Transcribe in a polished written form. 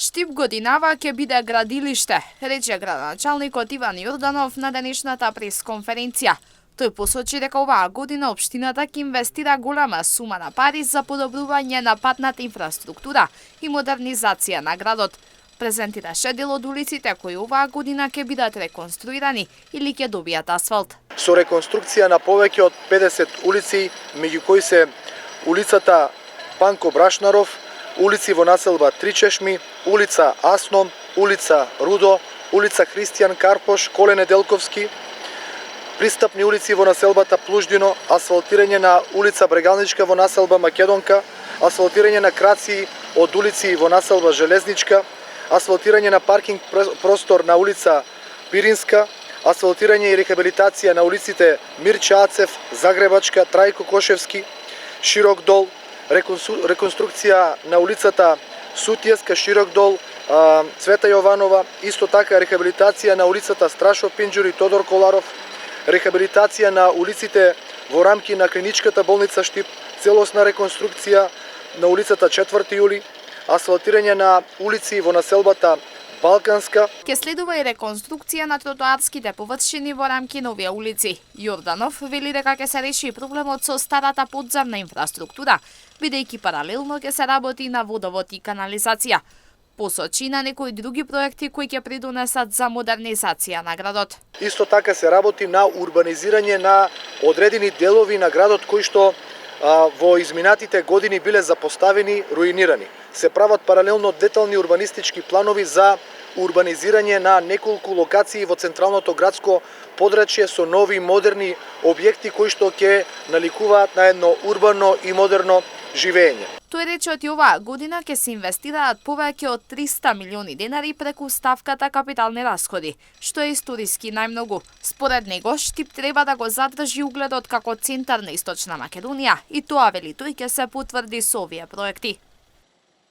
Штип годинава ќе биде градилиште, рече градоначалникот Иван Јорданов на денешната пресконференција. Тој посочи дека оваа година општината ќе инвестира голема сума на пари за подобрување на патната инфраструктура и модернизација на градот. Презентираше дел од улиците кои оваа година ќе бидат реконструирани или ќе добијат асфалт. Со реконструкција на повеќе од 50 улици, меѓу кои се улицата Панко Брашнаров, улици во населба Три Чешми, улица Асном, улица Рудо, улица Христијан Карпош, Коле Неделковски, пристапни улици во населбата Плуждино, асфалтирање на улица Брегалничка во населба Македонка, асфалтирање на краци од улици во населба Железничка, асфалтирање на паркинг простор на улица Пиринска, асфалтирање и рехабилитација на улиците Мирча Ацев, Загребачка, Трајко Кошевски, Широк дол, реконструкција на улицата Сутијеска, Широк дол, Цвета Јованова, исто така рехабилитација на улицата Страшо Пинџур и Тодор Коларов, рехабилитација на улиците во рамки на клиничката болница Штип, целосна реконструкција на улицата 4 јули, асфалтирање на улици во населбата Балканска. Ке следува и реконструкција на тротоарските површини во рамки на овие улици. Јорданов вели дека ќе се реши проблемот со старата подземна инфраструктура, бидејќи паралелно ќе се работи на водовод и канализација. Посочи на некои други проекти кои ќе придонесат за модернизација на градот. Исто така се работи на урбанизирање на одредени делови на градот кои што во изминатите години биле запоставени, руинирани. Се прават паралелно детални урбанистички планови за урбанизирање на неколку локации во централното градско подрачје со нови модерни објекти кои што ќе наликуваат на едно урбано и модерно живење. Тој рече од оваа година ќе се инвестираат повеќе од 300 милиони денари преку ставката капитални расходи, што е историски најмногу. Според него, Штип треба да го задржи угледот како центар на Источна Македонија и тоа, вели тој, ќе се потврди со овие проекти.